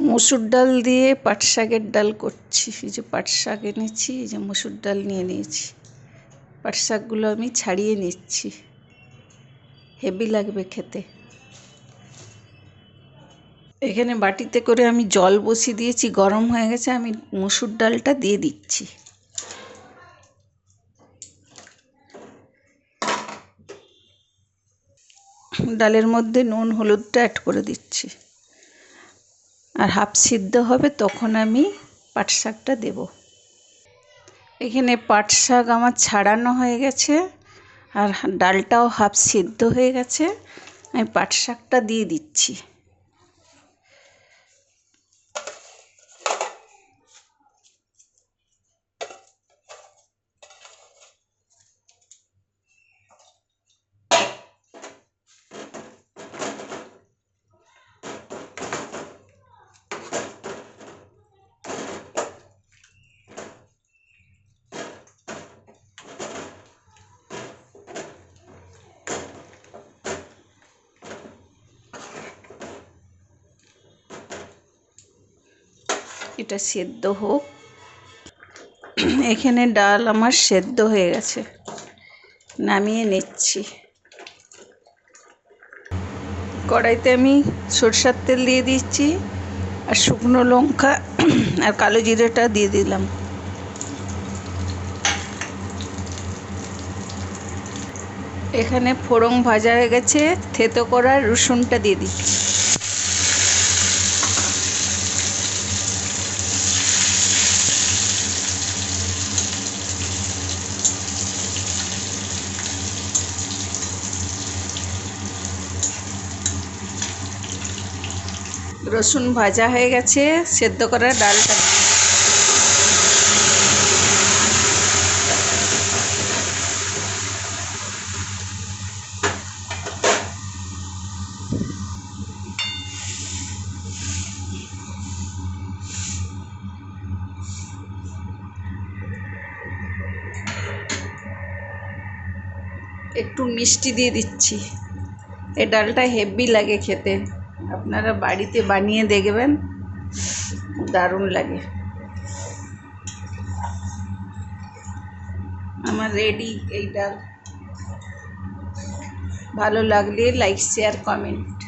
মসুর ডাল দিয়ে পাট শাকের ডাল করছি। এই যে পাট শাক এনেছি, এই যে মসুর ডাল নিয়ে নিয়েছি। পাট শাকগুলো আমি ছাড়িয়ে নিচ্ছি, হেভি লাগবে খেতে। এখানে বাটিতে করে আমি জল বসিয়ে দিয়েছি, গরম হয়ে গেছে। আমি মসুর ডালটা দিয়ে দিচ্ছি। ডালের মধ্যে নুন হলুদটা অ্যাড করে দিচ্ছি, আর হাফ সিদ্ধ হবে তখন আমি পাট শাকটা দেব। এখানে পাট শাক আমার ছাড়ানো হয়ে গেছে, আর ডালটাও হাফ সিদ্ধ হয়ে গেছে। আমি পাট শাকটা দিয়ে দিচ্ছি। এটা সেদ্ধ হোক। এখানে ডাল আমার সেদ্ধ হয়ে গেছে, নামিয়ে নিচ্ছি। কড়াইতে আমি সরষের তেল দিয়ে দিচ্ছি, আর শুকনো লঙ্কা আর কালো জিরেটা দিয়ে দিলাম। এখানে ফোড়ন ভাজা হয়ে গেছে, থেতো করা রসুনটা দিয়ে দিচ্ছি। রসুন ভাজা হয়ে গেছে, সেদ্ধ করা ডালটা একটু মিষ্টি দিয়ে দিচ্ছি। এই ডালটা হেভি লাগে খেতে, আপনারা বাড়িতে বানিয়ে দেখবেন, দারুণ লাগে। আমার রেডি এই ডাল। ভালো লাগলে লাইক শেয়ার কমেন্ট।